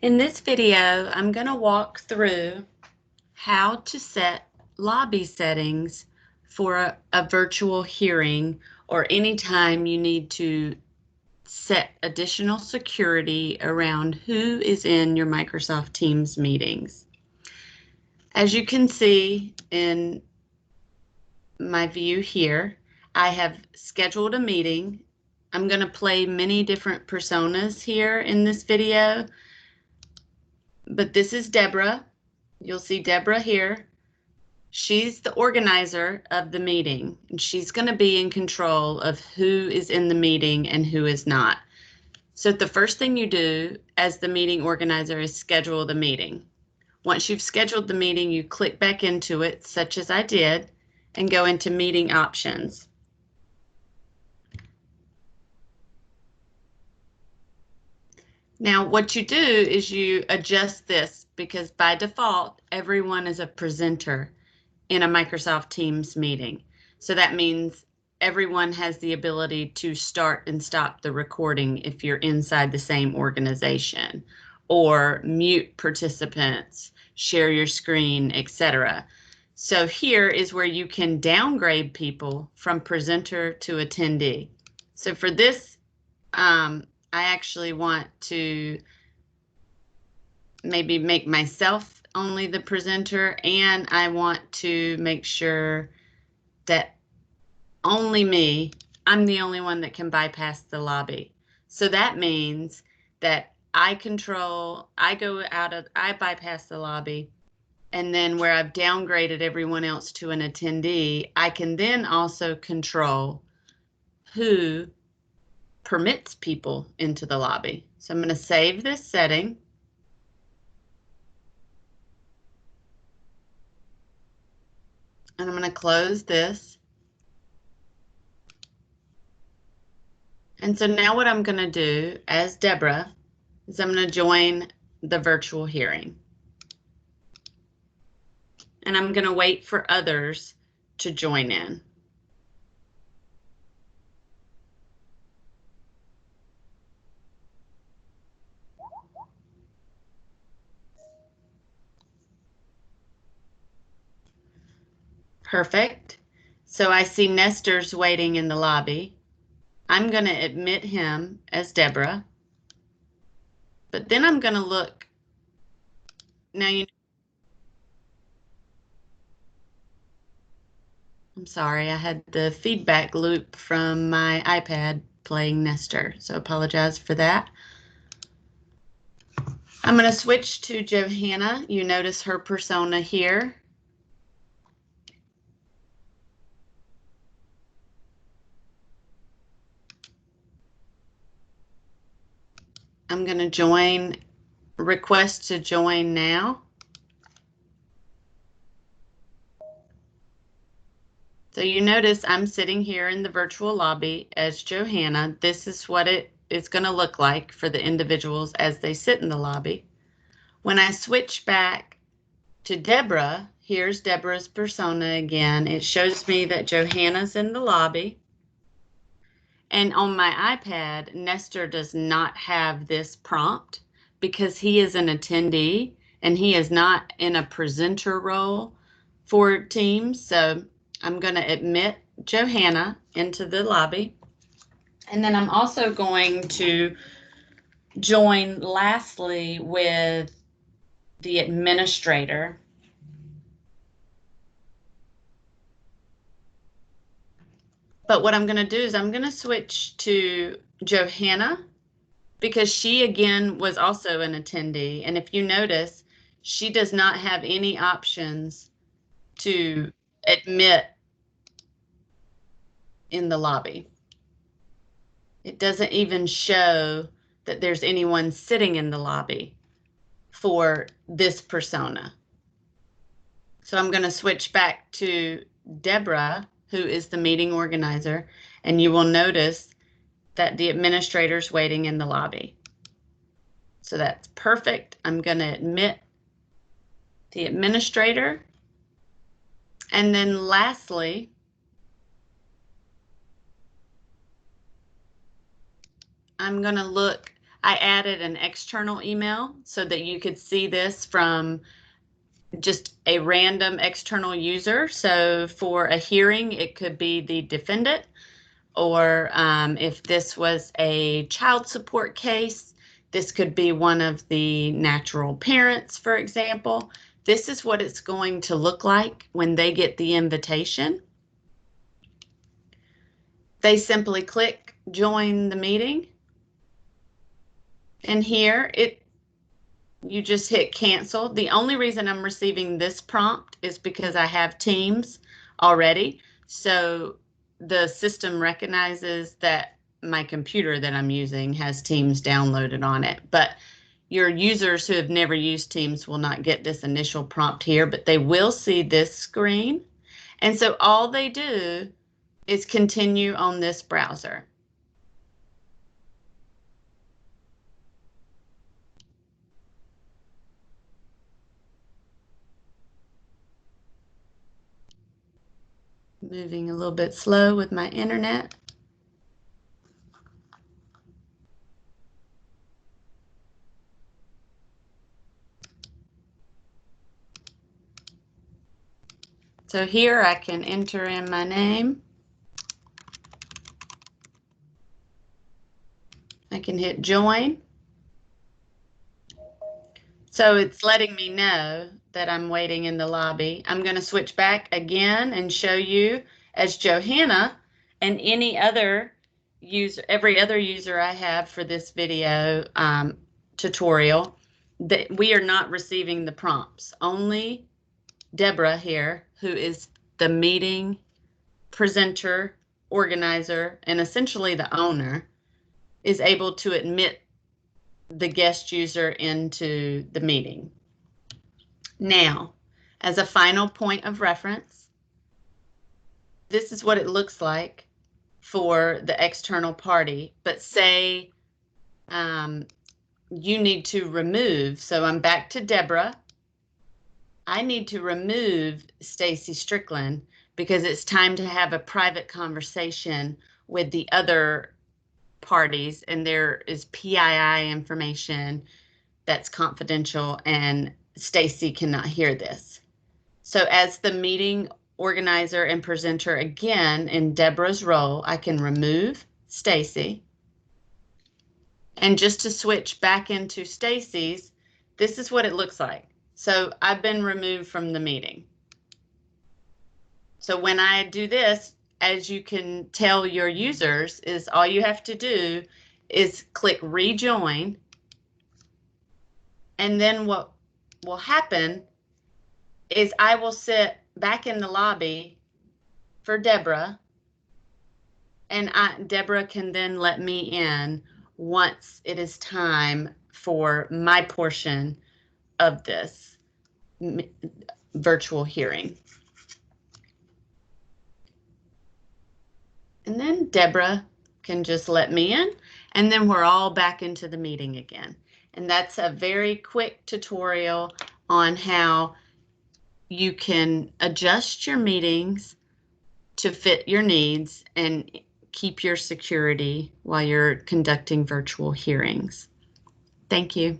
In this video, I'm going to walk through how to set lobby settings for a virtual hearing or anytime you need to set additional security around who is in your Microsoft Teams meetings. As you can see in my view here, I have scheduled a meeting. I'm going to play many different personas here in this video. But this is Deborah. You'll see Deborah here. She's the organizer of the meeting, and she's going to be in control of who is in the meeting and who is not. So the first thing you do as the meeting organizer is schedule the meeting. Once you've scheduled the meeting, you click back into it, such as I did, and go into meeting options. Now, what you do is you adjust this because by default, everyone is a presenter in a Microsoft Teams meeting. So that means everyone has the ability to start and stop the recording if you're inside the same organization, or mute participants, share your screen, etc. So here is where you can downgrade people from presenter to attendee. So for this, I actually want to maybe make myself only the presenter, and I want to make sure that only me, I'm the only one that can bypass the lobby. So that means that I bypass the lobby, and then where I've downgraded everyone else to an attendee, I can then also control who permits people into the lobby. So I'm going to save this setting. And I'm going to close this. And so now what I'm going to do as Deborah is I'm going to join the virtual hearing. And I'm going to wait for others to join in. Perfect. So I see Nestor's waiting in the lobby. I'm going to admit him as Deborah. But then I'm going to look. Now I'm sorry, I had the feedback loop from my iPad playing Nestor, so apologize for that. I'm going to switch to Johanna. You notice her persona here. I'm going to join, request to join now. So you notice I'm sitting here in the virtual lobby as Johanna. This is what it is going to look like for the individuals as they sit in the lobby. When I switch back to Deborah, here's Deborah's persona again. It shows me that Johanna's in the lobby. And on my iPad, Nestor does not have this prompt because he is an attendee and he is not in a presenter role for Teams. So I'm going to admit Johanna into the lobby. And then I'm also going to join lastly with the administrator. But what I'm going to do is I'm going to switch to Johanna because she again was also an attendee. And if you notice, she does not have any options to admit in the lobby. It doesn't even show that there's anyone sitting in the lobby for this persona. So I'm going to switch back to Deborah, who is the meeting organizer, and you will notice that the administrator's waiting in the lobby. So that's perfect. I'm going to admit the administrator. And then lastly, I'm going to look. I added an external email so that you could see this from just a random external user. So for a hearing, it could be the defendant, or if this was a child support case, this could be one of the natural parents, for example. This is what it's going to look like when they get the invitation. They simply click join the meeting. And here you just hit cancel. The only reason I'm receiving this prompt is because I have Teams already. So the system recognizes that my computer that I'm using has Teams downloaded on it. But your users who have never used Teams will not get this initial prompt here, but they will see this screen. And so all they do is continue on this browser. Moving a little bit slow with my internet. So here I can enter in my name. I can hit join. So it's letting me know that I'm waiting in the lobby. I'm going to switch back again and show you as Johanna and any other user, every other user I have for this video tutorial, that we are not receiving the prompts. Only Deborah here, who is the meeting presenter, organizer, and essentially the owner, is able to admit the guest user into the meeting. Now, as a final point of reference, this is what it looks like for the external party, but say you need to remove, so I'm back to Deborah. I need to remove Stacy Strickland because it's time to have a private conversation with the other parties, and there is PII information that's confidential and Stacy cannot hear this. So as the meeting organizer and presenter again in Deborah's role, I can remove Stacy. And just to switch back into Stacy's, this is what it looks like. So I've been removed from the meeting. So when I do this, as you can tell your users, is all you have to do is click rejoin. And then what will happen is I will sit back in the lobby for Deborah, and Deborah can then let me in once it is time for my portion of this virtual hearing. And then Deborah can just let me in, and then we're all back into the meeting again. And that's a very quick tutorial on how you can adjust your meetings to fit your needs and keep your security while you're conducting virtual hearings. Thank you.